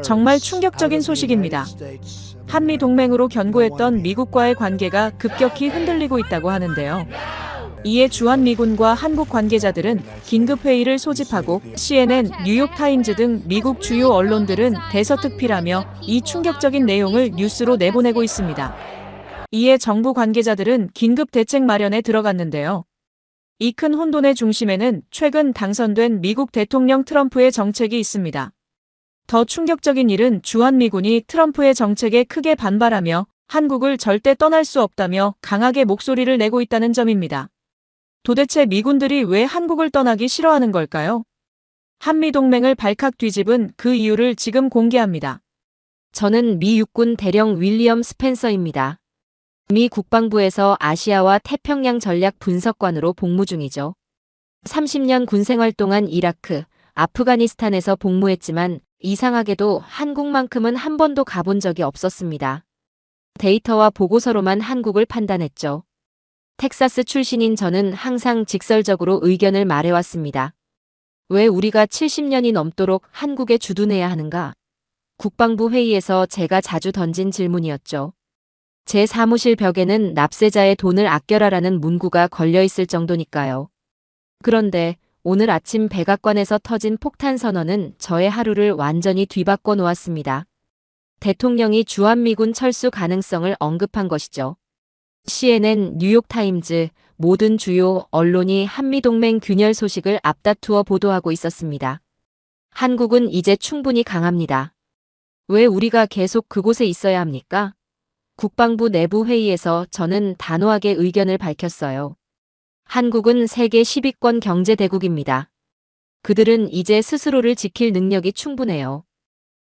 정말 충격적인 소식입니다. 한미 동맹으로 견고했던 미국과의 관계가 급격히 흔들리고 있다고 하는데요. 이에 주한미군과 한국 관계자들은 긴급회의를 소집하고 CNN, 뉴욕타임즈 등 미국 주요 언론들은 대서특필하며 이 충격적인 내용을 뉴스로 내보내고 있습니다. 이에 정부 관계자들은 긴급 대책 마련에 들어갔는데요. 이 큰 혼돈의 중심에는 최근 당선된 미국 대통령 트럼프의 정책이 있습니다. 더 충격적인 일은 주한미군이 트럼프의 정책에 크게 반발하며 한국을 절대 떠날 수 없다며 강하게 목소리를 내고 있다는 점입니다. 도대체 미군들이 왜 한국을 떠나기 싫어하는 걸까요? 한미동맹을 발칵 뒤집은 그 이유를 지금 공개합니다. 저는 미 육군 대령 윌리엄 스펜서입니다. 미 국방부에서 아시아와 태평양 전략 분석관으로 복무 중이죠. 30년 군 생활 동안 이라크, 아프가니스탄에서 복무했지만 이상하게도 한국만큼은 한 번도 가본 적이 없었습니다. 데이터와 보고서로만 한국을 판단했죠. 텍사스 출신인 저는 항상 직설적으로 의견을 말해왔습니다. 왜 우리가 70년이 넘도록 한국에 주둔해야 하는가? 국방부 회의에서 제가 자주 던진 질문이었죠. 제 사무실 벽에는 납세자의 돈을 아껴라라는 문구가 걸려있을 정도니까요. 그런데 오늘 아침 백악관에서 터진 폭탄 선언은 저의 하루를 완전히 뒤바꿔 놓았습니다. 대통령이 주한미군 철수 가능성을 언급한 것이죠. CNN, 뉴욕타임즈, 모든 주요 언론이 한미동맹 균열 소식을 앞다투어 보도하고 있었습니다. 한국은 이제 충분히 강합니다. 왜 우리가 계속 그곳에 있어야 합니까? 국방부 내부 회의에서 저는 단호하게 의견을 밝혔어요. 한국은 세계 10위권 경제대국입니다. 그들은 이제 스스로를 지킬 능력이 충분해요.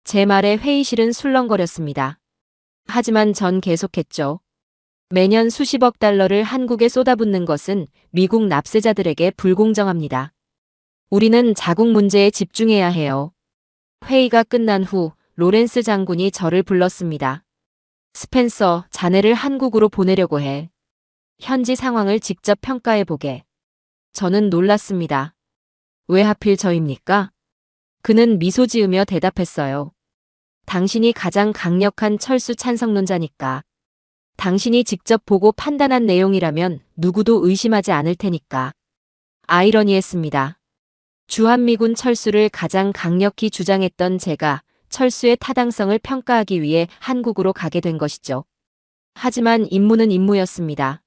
제 말에 회의실은 술렁거렸습니다. 하지만 전 계속했죠. 매년 수십억 달러를 한국에 쏟아붓는 것은 미국 납세자들에게 불공정합니다. 우리는 자국 문제에 집중해야 해요. 회의가 끝난 후 로렌스 장군이 저를 불렀습니다. 스펜서, 자네를 한국으로 보내려고 해. 현지 상황을 직접 평가해보게. 저는 놀랐습니다. 왜 하필 저입니까? 그는 미소 지으며 대답했어요. 당신이 가장 강력한 철수 찬성론자니까. 당신이 직접 보고 판단한 내용이라면 누구도 의심하지 않을 테니까. 아이러니했습니다. 주한미군 철수를 가장 강력히 주장했던 제가 철수의 타당성을 평가하기 위해 한국으로 가게 된 것이죠. 하지만 임무는 임무였습니다.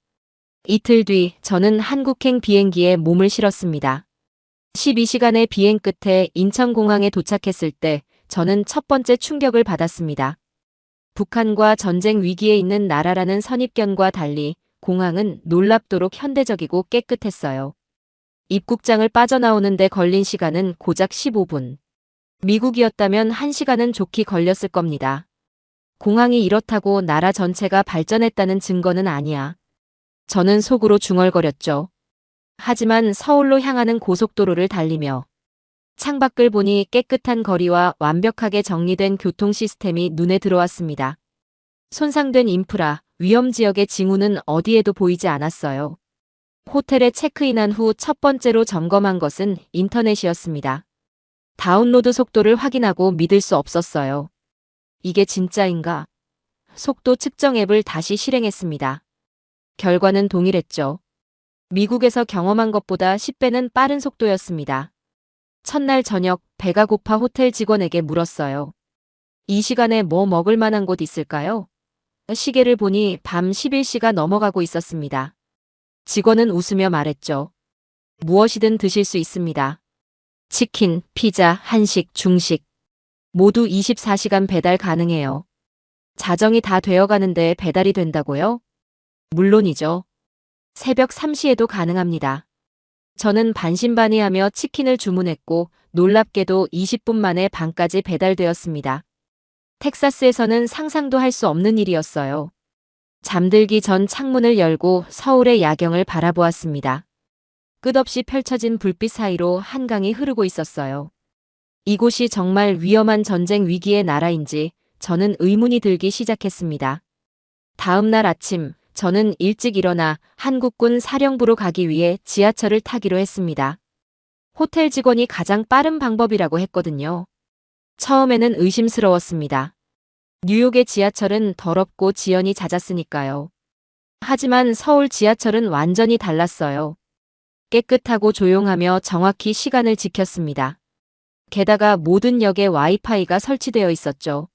이틀 뒤 저는 한국행 비행기에 몸을 실었습니다. 12시간의 비행 끝에 인천공항에 도착했을 때 저는 첫 번째 충격을 받았습니다. 북한과 전쟁 위기에 있는 나라라는 선입견과 달리 공항은 놀랍도록 현대적이고 깨끗했어요. 입국장을 빠져나오는데 걸린 시간은 고작 15분. 미국이었다면 1시간은 좋게 걸렸을 겁니다. 공항이 이렇다고 나라 전체가 발전했다는 증거는 아니야. 저는 속으로 중얼거렸죠. 하지만 서울로 향하는 고속도로를 달리며 창밖을 보니 깨끗한 거리와 완벽하게 정리된 교통 시스템이 눈에 들어왔습니다. 손상된 인프라, 위험 지역의 징후는 어디에도 보이지 않았어요. 호텔에 체크인한 후 첫 번째로 점검한 것은 인터넷이었습니다. 다운로드 속도를 확인하고 믿을 수 없었어요. 이게 진짜인가? 속도 측정 앱을 다시 실행했습니다. 결과는 동일했죠. 미국에서 경험한 것보다 10배는 빠른 속도였습니다. 첫날 저녁 배가 고파 호텔 직원에게 물었어요. 이 시간에 뭐 먹을 만한 곳 있을까요? 시계를 보니 밤 11시가 넘어가고 있었습니다. 직원은 웃으며 말했죠. 무엇이든 드실 수 있습니다. 치킨, 피자, 한식, 중식. 모두 24시간 배달 가능해요. 자정이 다 되어가는데 배달이 된다고요? 물론이죠. 새벽 3시에도 가능합니다. 저는 반신반의하며 치킨을 주문했고 놀랍게도 20분 만에 방까지 배달되었습니다. 텍사스에서는 상상도 할 수 없는 일이었어요. 잠들기 전 창문을 열고 서울의 야경을 바라보았습니다. 끝없이 펼쳐진 불빛 사이로 한강이 흐르고 있었어요. 이곳이 정말 위험한 전쟁 위기의 나라인지 저는 의문이 들기 시작했습니다. 다음 날 아침 저는 일찍 일어나 한국군 사령부로 가기 위해 지하철을 타기로 했습니다. 호텔 직원이 가장 빠른 방법이라고 했거든요. 처음에는 의심스러웠습니다. 뉴욕의 지하철은 더럽고 지연이 잦았으니까요. 하지만 서울 지하철은 완전히 달랐어요. 깨끗하고 조용하며 정확히 시간을 지켰습니다. 게다가 모든 역에 와이파이가 설치되어 있었죠.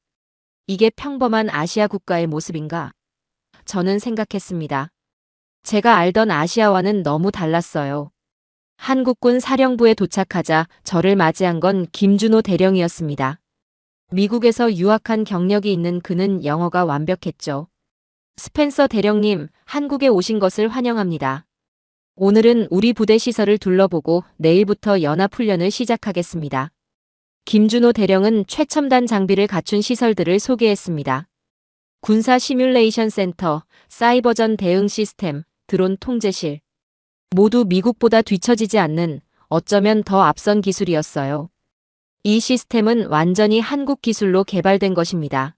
이게 평범한 아시아 국가의 모습인가? 저는 생각했습니다. 제가 알던 아시아와는 너무 달랐어요. 한국군 사령부에 도착하자 저를 맞이한 건 김준호 대령이었습니다. 미국에서 유학한 경력이 있는 그는 영어가 완벽했죠. 스펜서 대령님, 한국에 오신 것을 환영합니다. 오늘은 우리 부대 시설을 둘러보고 내일부터 연합훈련을 시작하겠습니다. 김준호 대령은 최첨단 장비를 갖춘 시설들을 소개했습니다. 군사 시뮬레이션 센터, 사이버전 대응 시스템, 드론 통제실. 모두 미국보다 뒤처지지 않는 어쩌면 더 앞선 기술이었어요. 이 시스템은 완전히 한국 기술로 개발된 것입니다.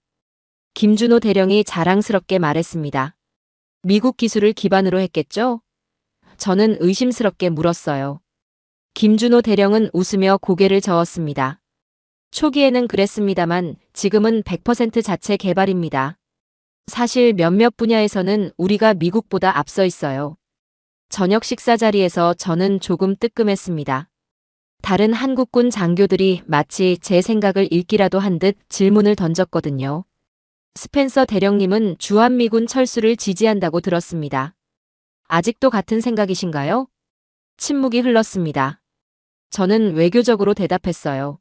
김준호 대령이 자랑스럽게 말했습니다. 미국 기술을 기반으로 했겠죠? 저는 의심스럽게 물었어요. 김준호 대령은 웃으며 고개를 저었습니다. 초기에는 그랬습니다만 지금은 100% 자체 개발입니다. 사실 몇몇 분야에서는 우리가 미국보다 앞서 있어요. 저녁 식사 자리에서 저는 조금 뜨끔했습니다. 다른 한국군 장교들이 마치 제 생각을 읽기라도 한 듯 질문을 던졌거든요. 스펜서 대령님은 주한미군 철수를 지지한다고 들었습니다. 아직도 같은 생각이신가요? 침묵이 흘렀습니다. 저는 외교적으로 대답했어요.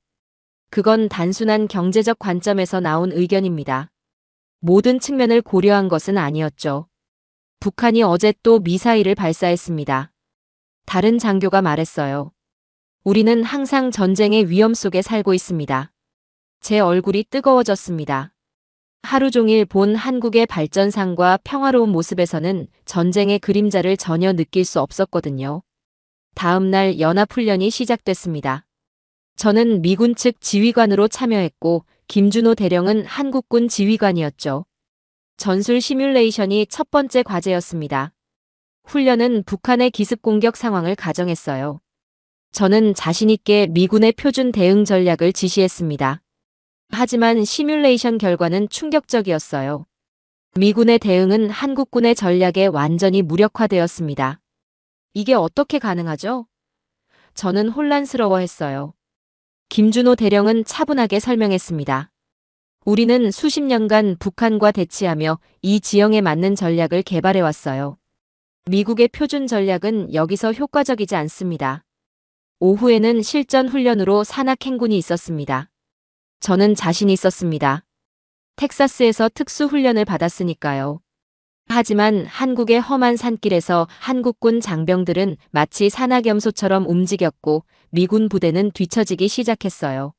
그건 단순한 경제적 관점에서 나온 의견입니다. 모든 측면을 고려한 것은 아니었죠. 북한이 어제 또 미사일을 발사했습니다. 다른 장교가 말했어요. 우리는 항상 전쟁의 위험 속에 살고 있습니다. 제 얼굴이 뜨거워졌습니다. 하루 종일 본 한국의 발전상과 평화로운 모습에서는 전쟁의 그림자를 전혀 느낄 수 없었거든요. 다음 날 연합훈련이 시작됐습니다. 저는 미군 측 지휘관으로 참여했고 김준호 대령은 한국군 지휘관이었죠. 전술 시뮬레이션이 첫 번째 과제였습니다. 훈련은 북한의 기습 공격 상황을 가정했어요. 저는 자신있게 미군의 표준 대응 전략을 지시했습니다. 하지만 시뮬레이션 결과는 충격적이었어요. 미군의 대응은 한국군의 전략에 완전히 무력화되었습니다. 이게 어떻게 가능하죠? 저는 혼란스러워했어요. 김준호 대령은 차분하게 설명했습니다. 우리는 수십 년간 북한과 대치하며 이 지형에 맞는 전략을 개발해왔어요. 미국의 표준 전략은 여기서 효과적이지 않습니다. 오후에는 실전 훈련으로 산악 행군이 있었습니다. 저는 자신 있었습니다. 텍사스에서 특수 훈련을 받았으니까요. 하지만 한국의 험한 산길에서 한국군 장병들은 마치 산악염소처럼 움직였고 미군 부대는 뒤처지기 시작했어요.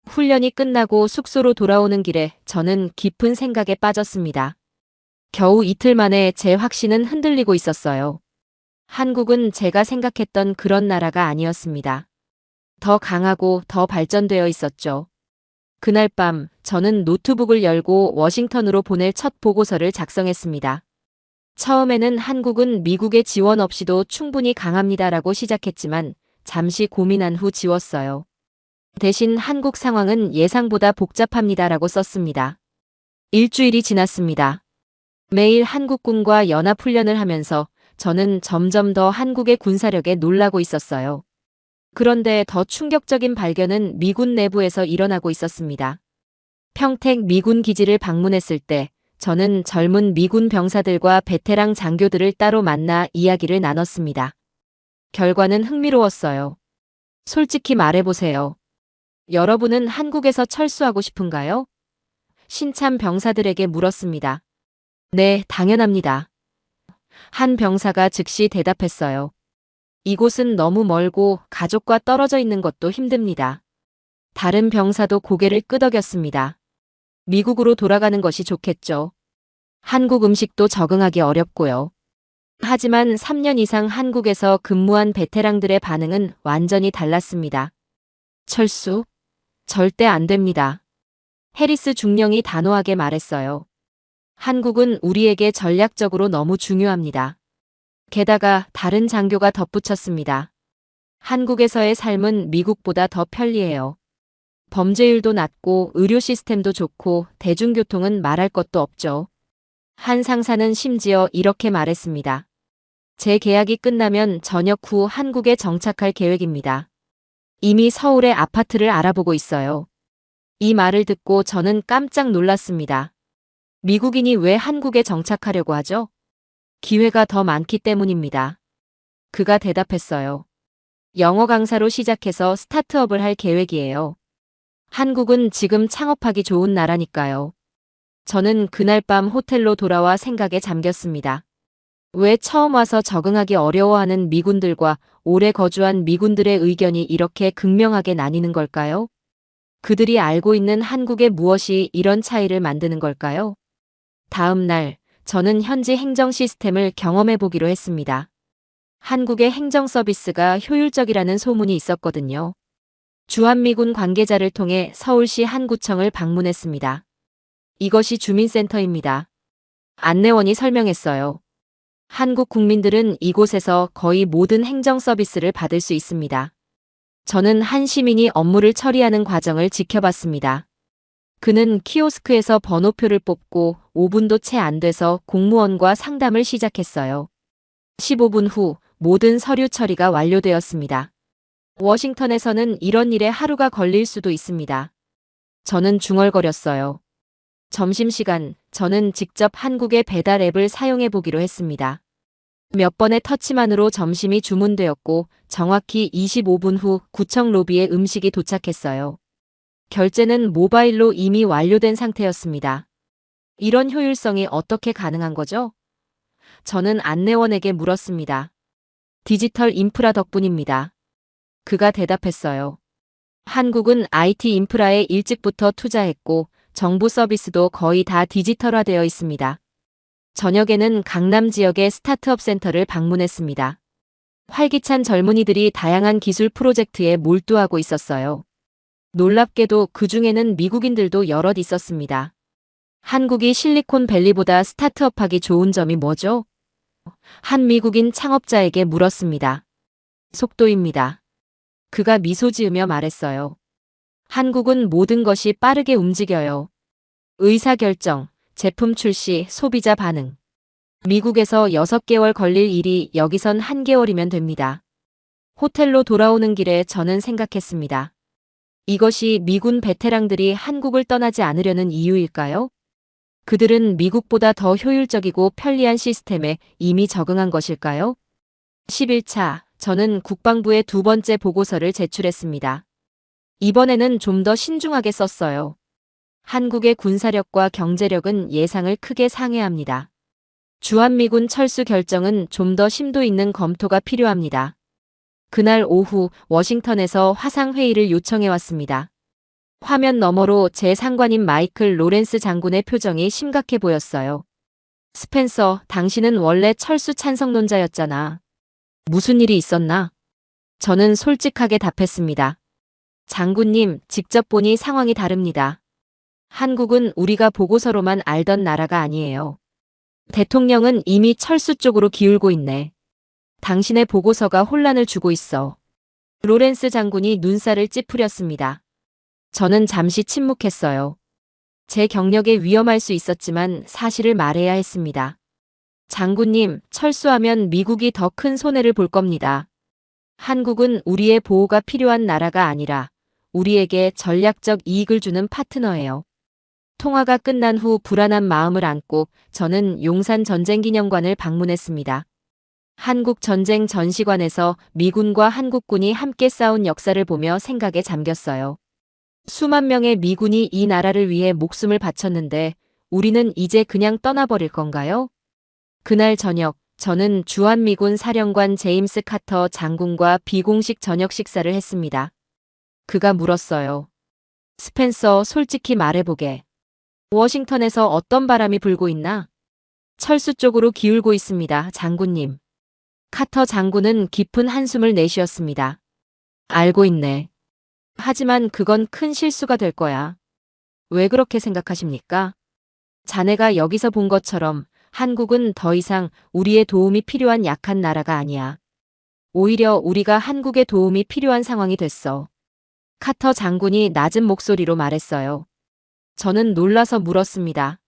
훈련이 끝나고 숙소로 돌아오는 길에 저는 깊은 생각에 빠졌습니다. 겨우 이틀 만에 제 확신은 흔들리고 있었어요. 한국은 제가 생각했던 그런 나라가 아니었습니다. 더 강하고 더 발전되어 있었죠. 그날 밤 저는 노트북을 열고 워싱턴으로 보낼 첫 보고서를 작성했습니다. 처음에는 한국은 미국의 지원 없이도 충분히 강합니다라고 시작했지만 잠시 고민한 후 지웠어요. 대신 한국 상황은 예상보다 복잡합니다라고 썼습니다. 일주일이 지났습니다. 매일 한국군과 연합훈련을 하면서 저는 점점 더 한국의 군사력에 놀라고 있었어요. 그런데 더 충격적인 발견은 미군 내부에서 일어나고 있었습니다. 평택 미군 기지를 방문했을 때 저는 젊은 미군 병사들과 베테랑 장교들을 따로 만나 이야기를 나눴습니다. 결과는 흥미로웠어요. 솔직히 말해보세요. 여러분은 한국에서 철수하고 싶은가요? 신참 병사들에게 물었습니다. 네, 당연합니다. 한 병사가 즉시 대답했어요. 이곳은 너무 멀고 가족과 떨어져 있는 것도 힘듭니다. 다른 병사도 고개를 끄덕였습니다. 미국으로 돌아가는 것이 좋겠죠. 한국 음식도 적응하기 어렵고요. 하지만 3년 이상 한국에서 근무한 베테랑들의 반응은 완전히 달랐습니다. 철수? 절대 안 됩니다. 해리스 중령이 단호하게 말했어요. 한국은 우리에게 전략적으로 너무 중요합니다. 게다가 다른 장교가 덧붙였습니다. 한국에서의 삶은 미국보다 더 편리해요. 범죄율도 낮고 의료 시스템도 좋고 대중교통은 말할 것도 없죠. 한 상사는 심지어 이렇게 말했습니다. 제 계약이 끝나면 전역 후 한국에 정착할 계획입니다. 이미 서울에 아파트를 알아보고 있어요. 이 말을 듣고 저는 깜짝 놀랐습니다. 미국인이 왜 한국에 정착하려고 하죠? 기회가 더 많기 때문입니다. 그가 대답했어요. 영어 강사로 시작해서 스타트업을 할 계획이에요. 한국은 지금 창업하기 좋은 나라니까요. 저는 그날 밤 호텔로 돌아와 생각에 잠겼습니다. 왜 처음 와서 적응하기 어려워하는 미군들과 오래 거주한 미군들의 의견이 이렇게 극명하게 나뉘는 걸까요? 그들이 알고 있는 한국의 무엇이 이런 차이를 만드는 걸까요? 다음 날, 저는 현지 행정 시스템을 경험해 보기로 했습니다. 한국의 행정 서비스가 효율적이라는 소문이 있었거든요. 주한미군 관계자를 통해 서울시 한 구청을 방문했습니다. 이것이 주민센터입니다. 안내원이 설명했어요. 한국 국민들은 이곳에서 거의 모든 행정 서비스를 받을 수 있습니다. 저는 한 시민이 업무를 처리하는 과정을 지켜봤습니다. 그는 키오스크에서 번호표를 뽑고 5분도 채 안 돼서 공무원과 상담을 시작했어요. 15분 후 모든 서류 처리가 완료되었습니다. 워싱턴에서는 이런 일에 하루가 걸릴 수도 있습니다. 저는 중얼거렸어요. 점심시간, 저는 직접 한국의 배달 앱을 사용해 보기로 했습니다. 몇 번의 터치만으로 점심이 주문되었고 정확히 25분 후 구청 로비에 음식이 도착했어요. 결제는 모바일로 이미 완료된 상태였습니다. 이런 효율성이 어떻게 가능한 거죠? 저는 안내원에게 물었습니다. 디지털 인프라 덕분입니다. 그가 대답했어요. 한국은 IT 인프라에 일찍부터 투자했고 정부 서비스도 거의 다 디지털화되어 있습니다. 저녁에는 강남 지역의 스타트업 센터를 방문했습니다. 활기찬 젊은이들이 다양한 기술 프로젝트에 몰두하고 있었어요. 놀랍게도 그 중에는 미국인들도 여럿 있었습니다. 한국이 실리콘밸리보다 스타트업하기 좋은 점이 뭐죠? 한 미국인 창업자에게 물었습니다. 속도입니다. 그가 미소 지으며 말했어요. 한국은 모든 것이 빠르게 움직여요. 의사결정, 제품 출시, 소비자 반응. 미국에서 6개월 걸릴 일이 여기선 1개월이면 됩니다. 호텔로 돌아오는 길에 저는 생각했습니다. 이것이 미군 베테랑들이 한국을 떠나지 않으려는 이유일까요? 그들은 미국보다 더 효율적이고 편리한 시스템에 이미 적응한 것일까요? 11차, 저는 국방부에 두 번째 보고서를 제출했습니다. 이번에는 좀 더 신중하게 썼어요. 한국의 군사력과 경제력은 예상을 크게 상회합니다. 주한미군 철수 결정은 좀 더 심도 있는 검토가 필요합니다. 그날 오후 워싱턴에서 화상회의를 요청해 왔습니다. 화면 너머로 제 상관인 마이클 로렌스 장군의 표정이 심각해 보였어요. 스펜서, 당신은 원래 철수 찬성론자였잖아. 무슨 일이 있었나? 저는 솔직하게 답했습니다. 장군님, 직접 보니 상황이 다릅니다. 한국은 우리가 보고서로만 알던 나라가 아니에요. 대통령은 이미 철수 쪽으로 기울고 있네. 당신의 보고서가 혼란을 주고 있어. 로렌스 장군이 눈살을 찌푸렸습니다. 저는 잠시 침묵했어요. 제 경력에 위험할 수 있었지만 사실을 말해야 했습니다. 장군님, 철수하면 미국이 더 큰 손해를 볼 겁니다. 한국은 우리의 보호가 필요한 나라가 아니라 우리에게 전략적 이익을 주는 파트너예요. 통화가 끝난 후 불안한 마음을 안고 저는 용산 전쟁기념관을 방문했습니다. 한국 전쟁 전시관에서 미군과 한국군이 함께 싸운 역사를 보며 생각에 잠겼어요. 수만 명의 미군이 이 나라를 위해 목숨을 바쳤는데 우리는 이제 그냥 떠나버릴 건가요? 그날 저녁, 저는 주한미군 사령관 제임스 카터 장군과 비공식 저녁 식사를 했습니다. 그가 물었어요. 스펜서, 솔직히 말해보게. 워싱턴에서 어떤 바람이 불고 있나? 철수 쪽으로 기울고 있습니다, 장군님. 카터 장군은 깊은 한숨을 내쉬었습니다. 알고 있네. 하지만 그건 큰 실수가 될 거야. 왜 그렇게 생각하십니까? 자네가 여기서 본 것처럼 한국은 더 이상 우리의 도움이 필요한 약한 나라가 아니야. 오히려 우리가 한국의 도움이 필요한 상황이 됐어. 카터 장군이 낮은 목소리로 말했어요. 저는 놀라서 물었습니다.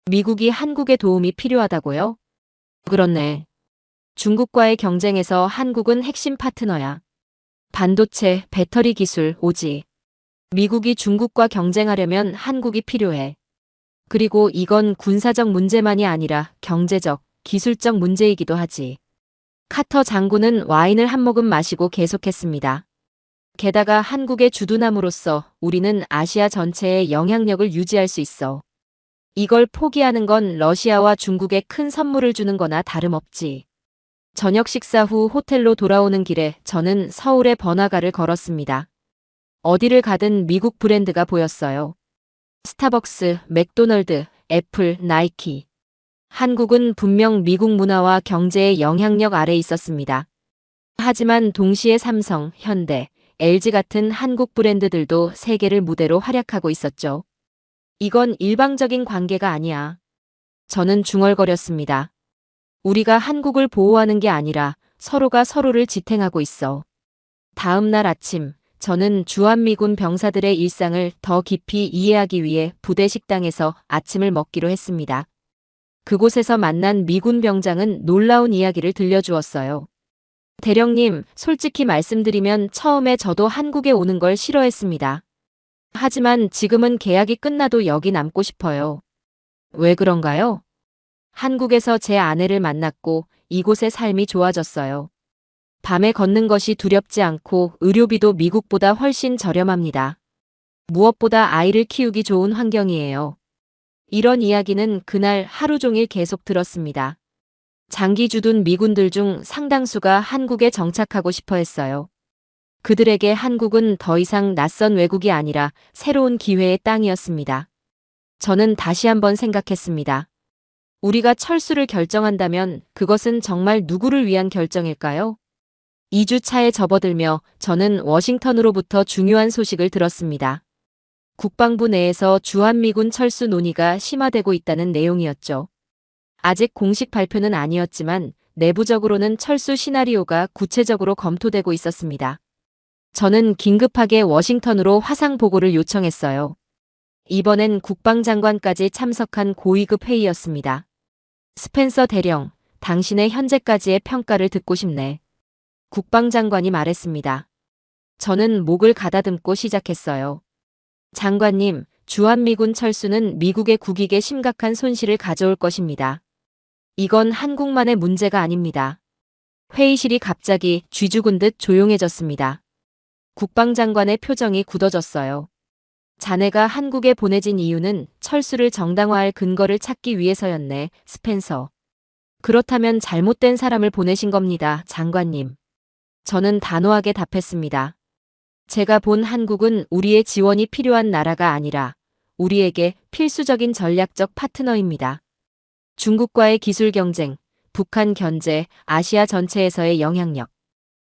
미국이 한국에 도움이 필요하다고요? 그렇네. 중국과의 경쟁에서 한국은 핵심 파트너야. 반도체, 배터리 기술, 오지. 미국이 중국과 경쟁하려면 한국이 필요해. 그리고 이건 군사적 문제만이 아니라 경제적, 기술적 문제이기도 하지. 카터 장군은 와인을 한 모금 마시고 계속했습니다. 게다가 한국의 주둔함으로써 우리는 아시아 전체에 영향력을 유지할 수 있어. 이걸 포기하는 건 러시아와 중국에 큰 선물을 주는 거나 다름없지. 저녁 식사 후 호텔로 돌아오는 길에 저는 서울의 번화가를 걸었습니다. 어디를 가든 미국 브랜드가 보였어요. 스타벅스, 맥도널드, 애플, 나이키. 한국은 분명 미국 문화와 경제의 영향력 아래 있었습니다. 하지만 동시에 삼성, 현대, LG 같은 한국 브랜드들도 세계를 무대로 활약하고 있었죠. 이건 일방적인 관계가 아니야. 저는 중얼거렸습니다. 우리가 한국을 보호하는 게 아니라 서로가 서로를 지탱하고 있어. 다음 날 아침, 저는 주한미군 병사들의 일상을 더 깊이 이해하기 위해 부대 식당에서 아침을 먹기로 했습니다. 그곳에서 만난 미군 병장은 놀라운 이야기를 들려주었어요. 대령님, 솔직히 말씀드리면 처음에 저도 한국에 오는 걸 싫어했습니다. 하지만 지금은 계약이 끝나도 여기 남고 싶어요. 왜 그런가요? 한국에서 제 아내를 만났고 이곳의 삶이 좋아졌어요. 밤에 걷는 것이 두렵지 않고 의료비도 미국보다 훨씬 저렴합니다. 무엇보다 아이를 키우기 좋은 환경이에요. 이런 이야기는 그날 하루 종일 계속 들었습니다. 장기 주둔 미군들 중 상당수가 한국에 정착하고 싶어 했어요. 그들에게 한국은 더 이상 낯선 외국이 아니라 새로운 기회의 땅이었습니다. 저는 다시 한번 생각했습니다. 우리가 철수를 결정한다면 그것은 정말 누구를 위한 결정일까요? 2주 차에 접어들며 저는 워싱턴으로부터 중요한 소식을 들었습니다. 국방부 내에서 주한미군 철수 논의가 심화되고 있다는 내용이었죠. 아직 공식 발표는 아니었지만 내부적으로는 철수 시나리오가 구체적으로 검토되고 있었습니다. 저는 긴급하게 워싱턴으로 화상 보고를 요청했어요. 이번엔 국방장관까지 참석한 고위급 회의였습니다. 스펜서 대령, 당신의 현재까지의 평가를 듣고 싶네. 국방장관이 말했습니다. 저는 목을 가다듬고 시작했어요. 장관님, 주한미군 철수는 미국의 국익에 심각한 손실을 가져올 것입니다. 이건 한국만의 문제가 아닙니다. 회의실이 갑자기 쥐죽은 듯 조용해졌습니다. 국방장관의 표정이 굳어졌어요. 자네가 한국에 보내진 이유는 철수를 정당화할 근거를 찾기 위해서였네, 스펜서. 그렇다면 잘못된 사람을 보내신 겁니다, 장관님. 저는 단호하게 답했습니다. 제가 본 한국은 우리의 지원이 필요한 나라가 아니라 우리에게 필수적인 전략적 파트너입니다. 중국과의 기술 경쟁, 북한 견제, 아시아 전체에서의 영향력.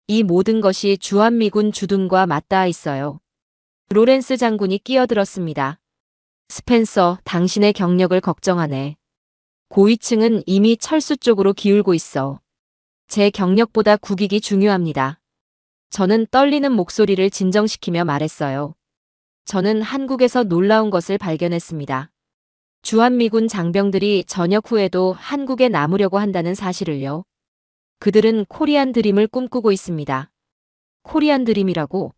이 모든 것이 주한미군 주둔과 맞닿아 있어요. 로렌스 장군이 끼어들었습니다. 스펜서, 당신의 경력을 걱정하네. 고위층은 이미 철수 쪽으로 기울고 있어. 제 경력보다 국익이 중요합니다. 저는 떨리는 목소리를 진정시키며 말했어요. 저는 한국에서 놀라운 것을 발견했습니다. 주한미군 장병들이 전역 후에도 한국에 남으려고 한다는 사실을요. 그들은 코리안 드림을 꿈꾸고 있습니다. 코리안 드림이라고?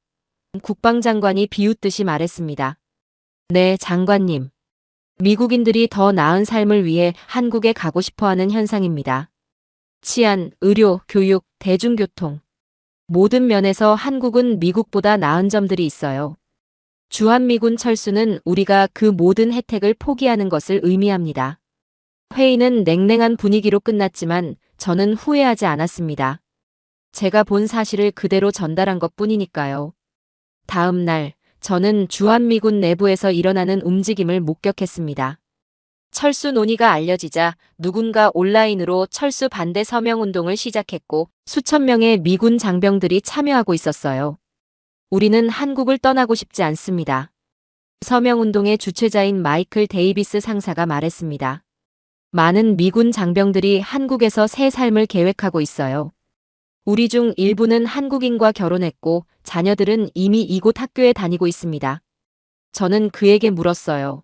국방장관이 비웃듯이 말했습니다. 네, 장관님. 미국인들이 더 나은 삶을 위해 한국에 가고 싶어하는 현상입니다. 치안, 의료, 교육, 대중교통. 모든 면에서 한국은 미국보다 나은 점들이 있어요. 주한미군 철수는 우리가 그 모든 혜택을 포기하는 것을 의미합니다. 회의는 냉랭한 분위기로 끝났지만 저는 후회하지 않았습니다. 제가 본 사실을 그대로 전달한 것뿐이니까요. 다음 날, 저는 주한미군 내부에서 일어나는 움직임을 목격했습니다. 철수 논의가 알려지자 누군가 온라인으로 철수 반대 서명운동을 시작했고 수천 명의 미군 장병들이 참여하고 있었어요. 우리는 한국을 떠나고 싶지 않습니다. 서명운동의 주최자인 마이클 데이비스 상사가 말했습니다. 많은 미군 장병들이 한국에서 새 삶을 계획하고 있어요. 우리 중 일부는 한국인과 결혼했고 자녀들은 이미 이곳 학교에 다니고 있습니다. 저는 그에게 물었어요.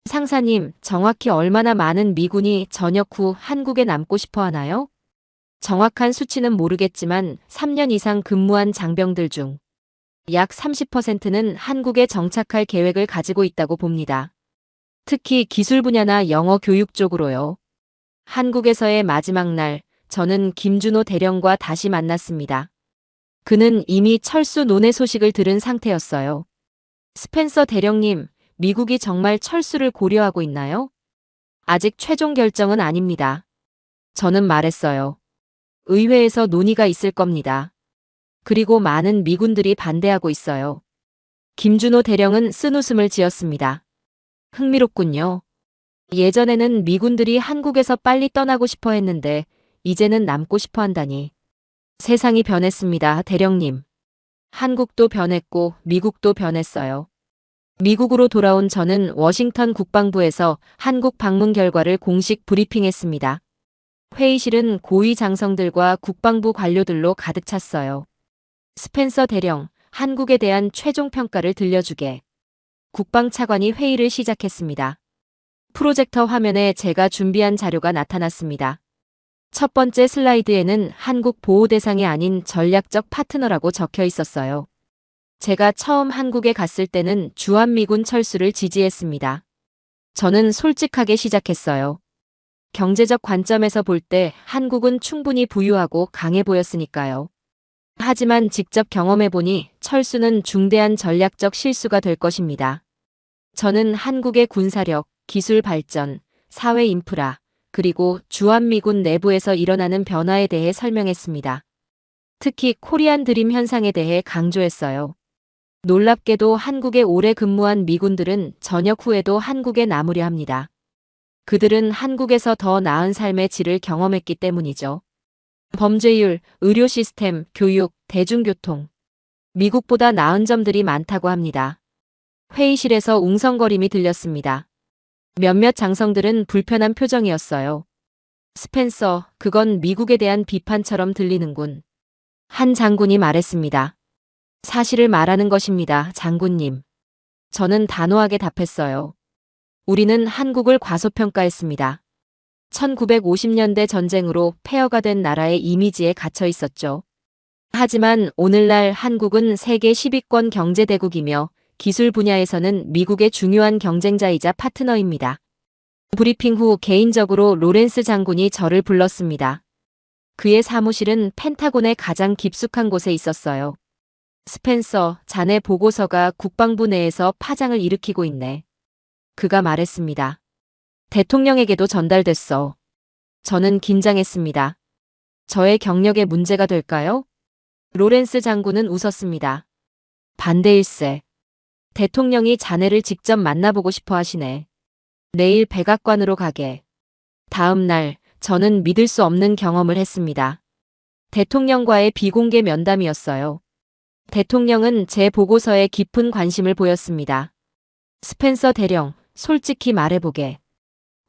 상사님, 정확히 얼마나 많은 미군이 전역 후 한국에 남고 싶어 하나요? 정확한 수치는 모르겠지만 3년 이상 근무한 장병들 중 약 30%는 한국에 정착할 계획을 가지고 있다고 봅니다. 특히 기술 분야나 영어 교육 쪽으로요. 한국에서의 마지막 날, 저는 김준호 대령과 다시 만났습니다. 그는 이미 철수 논의 소식을 들은 상태였어요. 스펜서 대령님, 미국이 정말 철수를 고려하고 있나요? 아직 최종 결정은 아닙니다. 저는 말했어요. 의회에서 논의가 있을 겁니다. 그리고 많은 미군들이 반대하고 있어요. 김준호 대령은 쓴웃음을 지었습니다. 흥미롭군요. 예전에는 미군들이 한국에서 빨리 떠나고 싶어 했는데 이제는 남고 싶어 한다니. 세상이 변했습니다, 대령님. 한국도 변했고 미국도 변했어요. 미국으로 돌아온 저는 워싱턴 국방부에서 한국 방문 결과를 공식 브리핑했습니다. 회의실은 고위 장성들과 국방부 관료들로 가득 찼어요. 스펜서 대령, 한국에 대한 최종 평가를 들려주게. 국방차관이 회의를 시작했습니다. 프로젝터 화면에 제가 준비한 자료가 나타났습니다. 첫 번째 슬라이드에는 한국 보호 대상이 아닌 전략적 파트너라고 적혀 있었어요. 제가 처음 한국에 갔을 때는 주한미군 철수를 지지했습니다. 저는 솔직하게 시작했어요. 경제적 관점에서 볼 때 한국은 충분히 부유하고 강해 보였으니까요. 하지만 직접 경험해보니 철수는 중대한 전략적 실수가 될 것입니다. 저는 한국의 군사력, 기술 발전, 사회 인프라, 그리고 주한미군 내부에서 일어나는 변화에 대해 설명했습니다. 특히 코리안 드림 현상에 대해 강조했어요. 놀랍게도 한국에 오래 근무한 미군들은 전역 후에도 한국에 남으려 합니다. 그들은 한국에서 더 나은 삶의 질을 경험했기 때문이죠. 범죄율, 의료 시스템, 교육, 대중교통. 미국보다 나은 점들이 많다고 합니다. 회의실에서 웅성거림이 들렸습니다. 몇몇 장성들은 불편한 표정이었어요. 스펜서, 그건 미국에 대한 비판처럼 들리는군. 한 장군이 말했습니다. 사실을 말하는 것입니다, 장군님. 저는 단호하게 답했어요. 우리는 한국을 과소평가했습니다. 1950년대 전쟁으로 폐허가 된 나라의 이미지에 갇혀 있었죠. 하지만 오늘날 한국은 세계 10위권 경제대국이며 기술 분야에서는 미국의 중요한 경쟁자이자 파트너입니다. 브리핑 후 개인적으로 로렌스 장군이 저를 불렀습니다. 그의 사무실은 펜타곤의 가장 깊숙한 곳에 있었어요. 스펜서, 자네 보고서가 국방부 내에서 파장을 일으키고 있네. 그가 말했습니다. 대통령에게도 전달됐어. 저는 긴장했습니다. 저의 경력에 문제가 될까요? 로렌스 장군은 웃었습니다. 반대일세. 대통령이 자네를 직접 만나보고 싶어 하시네. 내일 백악관으로 가게. 다음 날, 저는 믿을 수 없는 경험을 했습니다. 대통령과의 비공개 면담이었어요. 대통령은 제 보고서에 깊은 관심을 보였습니다. 스펜서 대령, 솔직히 말해보게.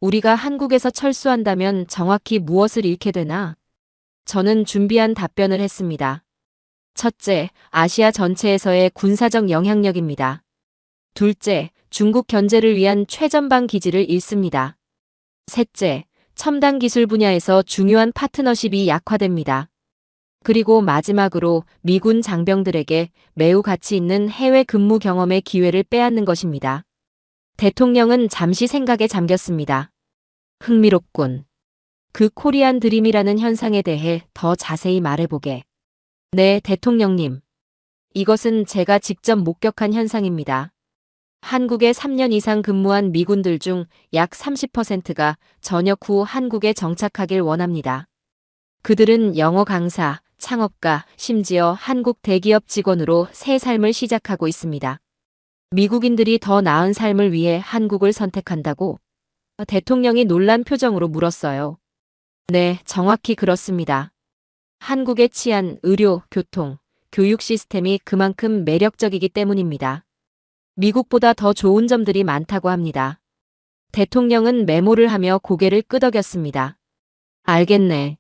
우리가 한국에서 철수한다면 정확히 무엇을 잃게 되나? 저는 준비한 답변을 했습니다. 첫째, 아시아 전체에서의 군사적 영향력입니다. 둘째, 중국 견제를 위한 최전방 기지를 잃습니다. 셋째, 첨단 기술 분야에서 중요한 파트너십이 약화됩니다. 그리고 마지막으로 미군 장병들에게 매우 가치 있는 해외 근무 경험의 기회를 빼앗는 것입니다. 대통령은 잠시 생각에 잠겼습니다. 흥미롭군. 그 코리안 드림이라는 현상에 대해 더 자세히 말해보게. 네, 대통령님. 이것은 제가 직접 목격한 현상입니다. 한국에 3년 이상 근무한 미군들 중 약 30%가 전역 후 한국에 정착하길 원합니다. 그들은 영어 강사, 창업가, 심지어 한국 대기업 직원으로 새 삶을 시작하고 있습니다. 미국인들이 더 나은 삶을 위해 한국을 선택한다고? 대통령이 놀란 표정으로 물었어요. 네, 정확히 그렇습니다. 한국의 치안, 의료, 교통, 교육 시스템이 그만큼 매력적이기 때문입니다. 미국보다 더 좋은 점들이 많다고 합니다. 대통령은 메모를 하며 고개를 끄덕였습니다. 알겠네.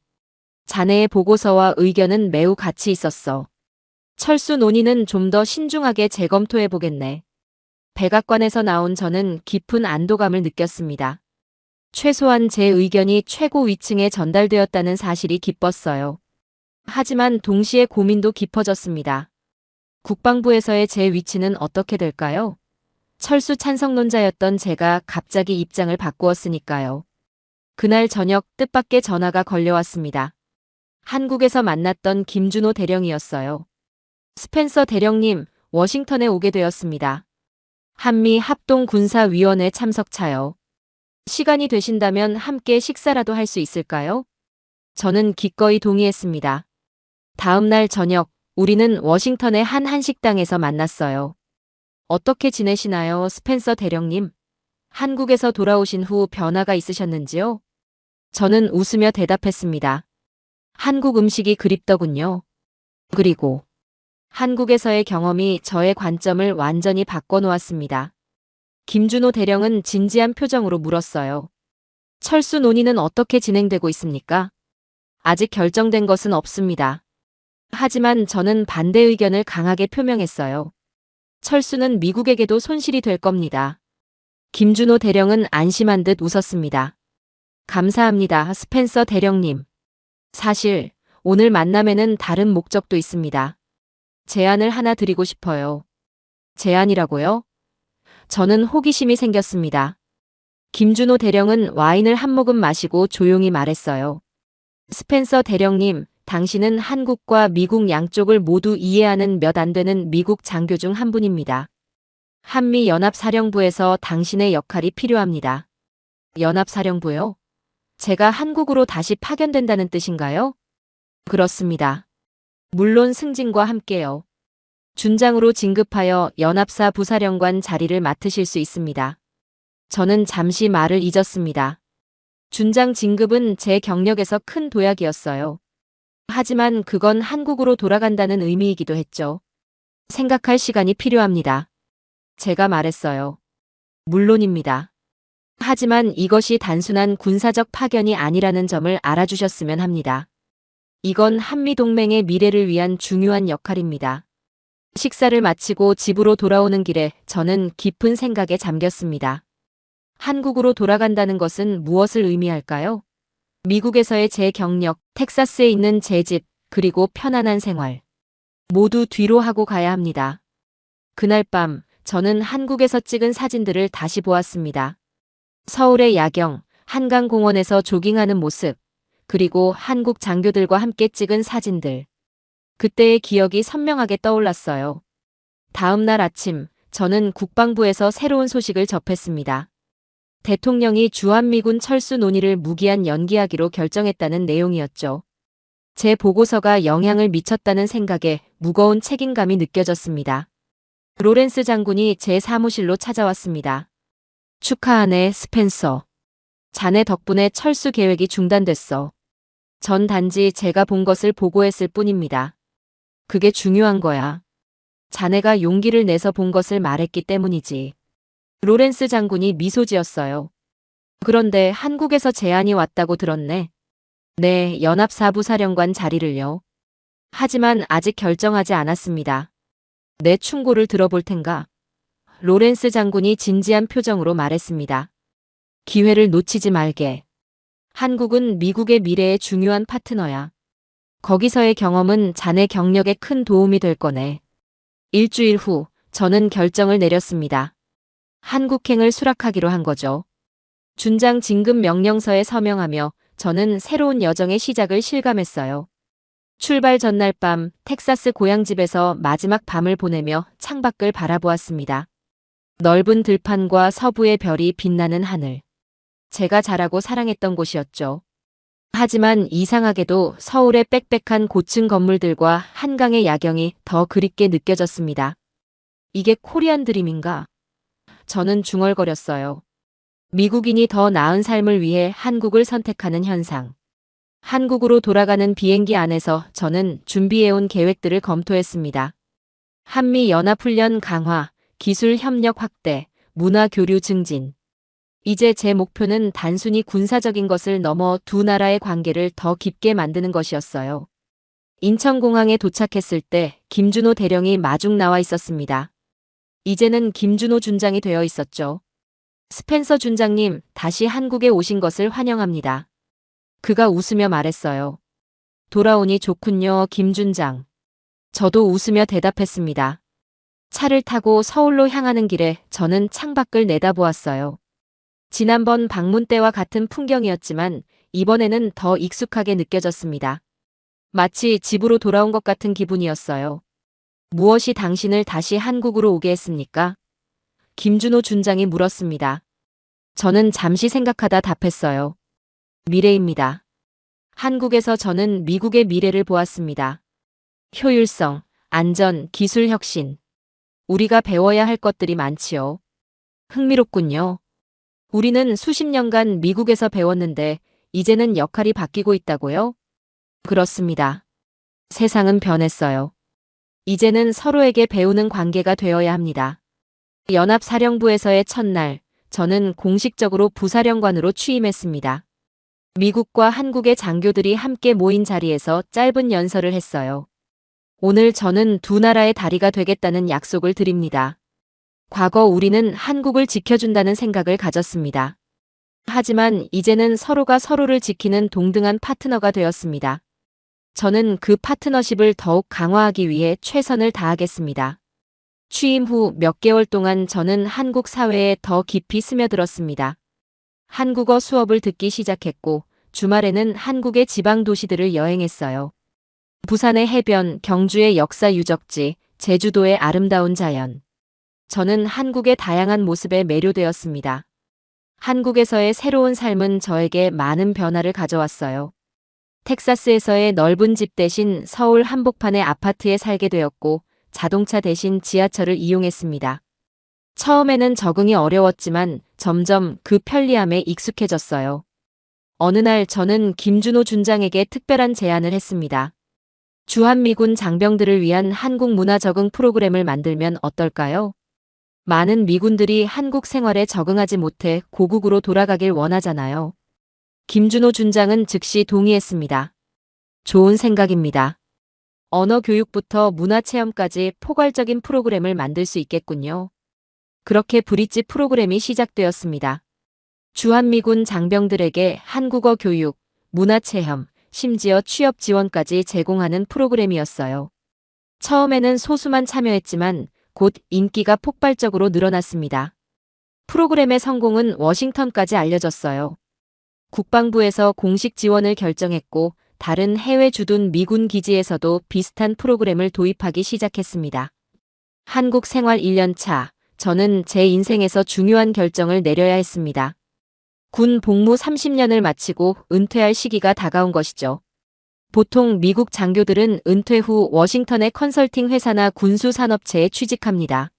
자네의 보고서와 의견은 매우 가치 있었어. 철수 논의는 좀 더 신중하게 재검토해보겠네. 백악관에서 나온 저는 깊은 안도감을 느꼈습니다. 최소한 제 의견이 최고 위층에 전달되었다는 사실이 기뻤어요. 하지만 동시에 고민도 깊어졌습니다. 국방부에서의 제 위치는 어떻게 될까요? 철수 찬성론자였던 제가 갑자기 입장을 바꾸었으니까요. 그날 저녁 뜻밖의 전화가 걸려왔습니다. 한국에서 만났던 김준호 대령이었어요. 스펜서 대령님, 워싱턴에 오게 되었습니다. 한미 합동군사위원회 참석차요. 시간이 되신다면 함께 식사라도 할 수 있을까요? 저는 기꺼이 동의했습니다. 다음 날 저녁, 우리는 워싱턴의 한 한식당에서 만났어요. 어떻게 지내시나요, 스펜서 대령님? 한국에서 돌아오신 후 변화가 있으셨는지요? 저는 웃으며 대답했습니다. 한국 음식이 그립더군요. 그리고 한국에서의 경험이 저의 관점을 완전히 바꿔놓았습니다. 김준호 대령은 진지한 표정으로 물었어요. 철수 논의는 어떻게 진행되고 있습니까? 아직 결정된 것은 없습니다. 하지만 저는 반대 의견을 강하게 표명했어요. 철수는 미국에게도 손실이 될 겁니다. 김준호 대령은 안심한 듯 웃었습니다. 감사합니다, 스펜서 대령님. 사실 오늘 만남에는 다른 목적도 있습니다. 제안을 하나 드리고 싶어요. 제안이라고요? 저는 호기심이 생겼습니다. 김준호 대령은 와인을 한 모금 마시고 조용히 말했어요. 스펜서 대령님, 당신은 한국과 미국 양쪽을 모두 이해하는 몇 안 되는 미국 장교 중 한 분입니다. 한미연합사령부에서 당신의 역할이 필요합니다. 연합사령부요? 제가 한국으로 다시 파견된다는 뜻인가요? 그렇습니다. 물론 승진과 함께요. 준장으로 진급하여 연합사 부사령관 자리를 맡으실 수 있습니다. 저는 잠시 말을 잊었습니다. 준장 진급은 제 경력에서 큰 도약이었어요. 하지만 그건 한국으로 돌아간다는 의미이기도 했죠. 생각할 시간이 필요합니다. 제가 말했어요. 물론입니다. 하지만 이것이 단순한 군사적 파견이 아니라는 점을 알아주셨으면 합니다. 이건 한미동맹의 미래를 위한 중요한 역할입니다. 식사를 마치고 집으로 돌아오는 길에 저는 깊은 생각에 잠겼습니다. 한국으로 돌아간다는 것은 무엇을 의미할까요? 미국에서의 제 경력, 텍사스에 있는 제 집, 그리고 편안한 생활. 모두 뒤로 하고 가야 합니다. 그날 밤, 저는 한국에서 찍은 사진들을 다시 보았습니다. 서울의 야경, 한강공원에서 조깅하는 모습, 그리고 한국 장교들과 함께 찍은 사진들. 그때의 기억이 선명하게 떠올랐어요. 다음 날 아침, 저는 국방부에서 새로운 소식을 접했습니다. 대통령이 주한미군 철수 논의를 무기한 연기하기로 결정했다는 내용이었죠. 제 보고서가 영향을 미쳤다는 생각에 무거운 책임감이 느껴졌습니다. 로렌스 장군이 제 사무실로 찾아왔습니다. 축하하네, 스펜서. 자네 덕분에 철수 계획이 중단됐어. 전 단지 제가 본 것을 보고했을 뿐입니다. 그게 중요한 거야. 자네가 용기를 내서 본 것을 말했기 때문이지. 로렌스 장군이 미소 지었어요. 그런데 한국에서 제안이 왔다고 들었네. 네, 연합사부사령관 자리를요. 하지만 아직 결정하지 않았습니다. 내 충고를 들어볼 텐가? 로렌스 장군이 진지한 표정으로 말했습니다. 기회를 놓치지 말게. 한국은 미국의 미래의 중요한 파트너야. 거기서의 경험은 자네 경력에 큰 도움이 될 거네. 일주일 후 저는 결정을 내렸습니다. 한국행을 수락하기로 한 거죠. 준장 진급 명령서에 서명하며 저는 새로운 여정의 시작을 실감했어요. 출발 전날 밤 텍사스 고향집에서 마지막 밤을 보내며 창밖을 바라보았습니다. 넓은 들판과 서부의 별이 빛나는 하늘. 제가 자라고 사랑했던 곳이었죠. 하지만 이상하게도 서울의 빽빽한 고층 건물들과 한강의 야경이 더 그립게 느껴졌습니다. 이게 코리안 드림인가? 저는 중얼거렸어요. 미국인이 더 나은 삶을 위해 한국을 선택하는 현상. 한국으로 돌아가는 비행기 안에서 저는 준비해온 계획들을 검토했습니다. 한미 연합훈련 강화, 기술 협력 확대, 문화 교류 증진. 이제 제 목표는 단순히 군사적인 것을 넘어 두 나라의 관계를 더 깊게 만드는 것이었어요. 인천공항에 도착했을 때 김준호 대령이 마중 나와 있었습니다. 이제는 김준호 준장이 되어 있었죠. 스펜서 준장님, 다시 한국에 오신 것을 환영합니다. 그가 웃으며 말했어요. 돌아오니 좋군요, 김 준장. 저도 웃으며 대답했습니다. 차를 타고 서울로 향하는 길에 저는 창밖을 내다보았어요. 지난번 방문 때와 같은 풍경이었지만 이번에는 더 익숙하게 느껴졌습니다. 마치 집으로 돌아온 것 같은 기분이었어요. 무엇이 당신을 다시 한국으로 오게 했습니까? 김준호 준장이 물었습니다. 저는 잠시 생각하다 답했어요. 미래입니다. 한국에서 저는 미국의 미래를 보았습니다. 효율성, 안전, 기술 혁신. 우리가 배워야 할 것들이 많지요. 흥미롭군요. 우리는 수십 년간 미국에서 배웠는데 이제는 역할이 바뀌고 있다고요? 그렇습니다. 세상은 변했어요. 이제는 서로에게 배우는 관계가 되어야 합니다. 연합사령부에서의 첫날, 저는 공식적으로 부사령관으로 취임했습니다. 미국과 한국의 장교들이 함께 모인 자리에서 짧은 연설을 했어요. 오늘 저는 두 나라의 다리가 되겠다는 약속을 드립니다. 과거 우리는 한국을 지켜준다는 생각을 가졌습니다. 하지만 이제는 서로가 서로를 지키는 동등한 파트너가 되었습니다. 저는 그 파트너십을 더욱 강화하기 위해 최선을 다하겠습니다. 취임 후 몇 개월 동안 저는 한국 사회에 더 깊이 스며들었습니다. 한국어 수업을 듣기 시작했고 주말에는 한국의 지방 도시들을 여행했어요. 부산의 해변, 경주의 역사 유적지, 제주도의 아름다운 자연. 저는 한국의 다양한 모습에 매료되었습니다. 한국에서의 새로운 삶은 저에게 많은 변화를 가져왔어요. 텍사스에서의 넓은 집 대신 서울 한복판의 아파트에 살게 되었고 자동차 대신 지하철을 이용했습니다. 처음에는 적응이 어려웠지만 점점 그 편리함에 익숙해졌어요. 어느 날 저는 김준호 준장에게 특별한 제안을 했습니다. 주한미군 장병들을 위한 한국 문화 적응 프로그램을 만들면 어떨까요? 많은 미군들이 한국 생활에 적응하지 못해 고국으로 돌아가길 원하잖아요. 김준호 준장은 즉시 동의했습니다. 좋은 생각입니다. 언어 교육부터 문화 체험까지 포괄적인 프로그램을 만들 수 있겠군요. 그렇게 브릿지 프로그램이 시작되었습니다. 주한미군 장병들에게 한국어 교육, 문화 체험, 심지어 취업 지원까지 제공하는 프로그램이었어요. 처음에는 소수만 참여했지만 곧 인기가 폭발적으로 늘어났습니다. 프로그램의 성공은 워싱턴까지 알려졌어요. 국방부에서 공식 지원을 결정했고 다른 해외 주둔 미군 기지에서도 비슷한 프로그램을 도입하기 시작했습니다. 한국 생활 1년 차, 저는 제 인생에서 중요한 결정을 내려야 했습니다. 군 복무 30년을 마치고 은퇴할 시기가 다가온 것이죠. 보통 미국 장교들은 은퇴 후 워싱턴의 컨설팅 회사나 군수산업체에 취직합니다.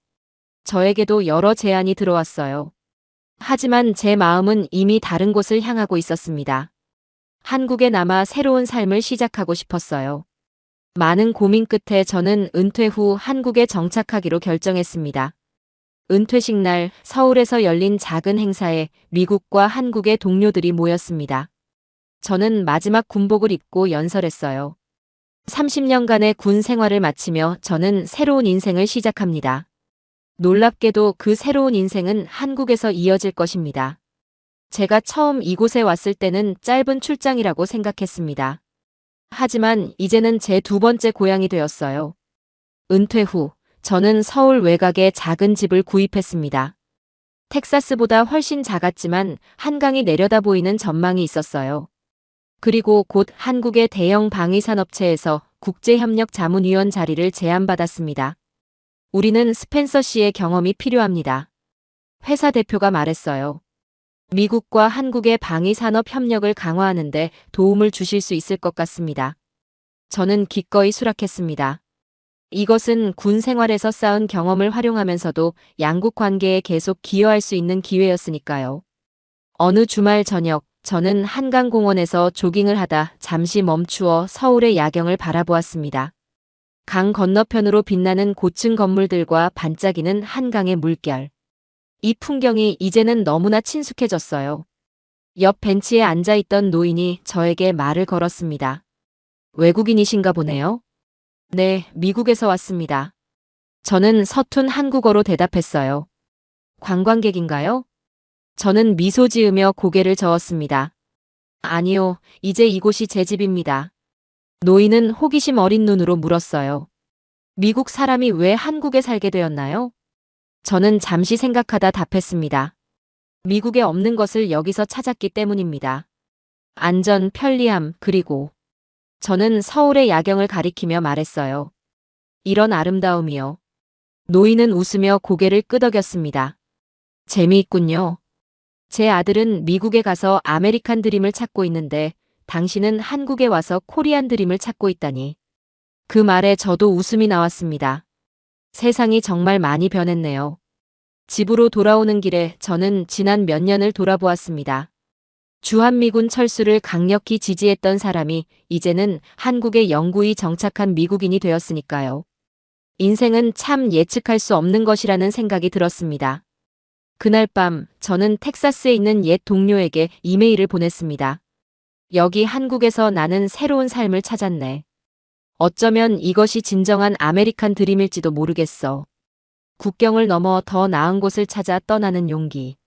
저에게도 여러 제안이 들어왔어요. 하지만 제 마음은 이미 다른 곳을 향하고 있었습니다. 한국에 남아 새로운 삶을 시작하고 싶었어요. 많은 고민 끝에 저는 은퇴 후 한국에 정착하기로 결정했습니다. 은퇴식 날 서울에서 열린 작은 행사에 미국과 한국의 동료들이 모였습니다. 저는 마지막 군복을 입고 연설했어요. 30년간의 군 생활을 마치며 저는 새로운 인생을 시작합니다. 놀랍게도 그 새로운 인생은 한국에서 이어질 것입니다. 제가 처음 이곳에 왔을 때는 짧은 출장이라고 생각했습니다. 하지만 이제는 제 두 번째 고향이 되었어요. 은퇴 후 저는 서울 외곽에 작은 집을 구입했습니다. 텍사스보다 훨씬 작았지만 한강이 내려다 보이는 전망이 있었어요. 그리고 곧 한국의 대형 방위산업체에서 국제협력 자문위원 자리를 제안받았습니다. 우리는 스펜서 씨의 경험이 필요합니다. 회사 대표가 말했어요. 미국과 한국의 방위산업 협력을 강화하는 데 도움을 주실 수 있을 것 같습니다. 저는 기꺼이 수락했습니다. 이것은 군 생활에서 쌓은 경험을 활용하면서도 양국 관계에 계속 기여할 수 있는 기회였으니까요. 어느 주말 저녁, 저는 한강공원에서 조깅을 하다 잠시 멈추어 서울의 야경을 바라보았습니다. 강 건너편으로 빛나는 고층 건물들과 반짝이는 한강의 물결. 이 풍경이 이제는 너무나 친숙해졌어요. 옆 벤치에 앉아있던 노인이 저에게 말을 걸었습니다. 외국인이신가 보네요. 네, 미국에서 왔습니다. 저는 서툰 한국어로 대답했어요. 관광객인가요? 저는 미소 지으며 고개를 저었습니다. 아니요, 이제 이곳이 제 집입니다. 노인은 호기심 어린 눈으로 물었어요. 미국 사람이 왜 한국에 살게 되었나요? 저는 잠시 생각하다 답했습니다. 미국에 없는 것을 여기서 찾았기 때문입니다. 안전, 편리함, 그리고 저는 서울의 야경을 가리키며 말했어요. 이런 아름다움이요. 노인은 웃으며 고개를 끄덕였습니다. 재미있군요. 제 아들은 미국에 가서 아메리칸 드림을 찾고 있는데 당신은 한국에 와서 코리안 드림을 찾고 있다니. 그 말에 저도 웃음이 나왔습니다. 세상이 정말 많이 변했네요. 집으로 돌아오는 길에 저는 지난 몇 년을 돌아보았습니다. 주한미군 철수를 강력히 지지했던 사람이 이제는 한국에 영구히 정착한 미국인이 되었으니까요. 인생은 참 예측할 수 없는 것이라는 생각이 들었습니다. 그날 밤 저는 텍사스에 있는 옛 동료에게 이메일을 보냈습니다. 여기 한국에서 나는 새로운 삶을 찾았네. 어쩌면 이것이 진정한 아메리칸 드림일지도 모르겠어. 국경을 넘어 더 나은 곳을 찾아 떠나는 용기.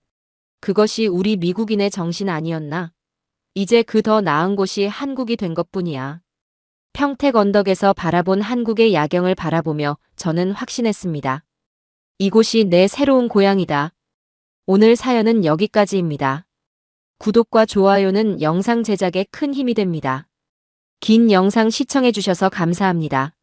그것이 우리 미국인의 정신 아니었나? 이제 그 더 나은 곳이 한국이 된 것뿐이야. 평택 언덕에서 바라본 한국의 야경을 바라보며 저는 확신했습니다. 이곳이 내 새로운 고향이다. 오늘 사연은 여기까지입니다. 구독과 좋아요는 영상 제작에 큰 힘이 됩니다. 긴 영상 시청해주셔서 감사합니다.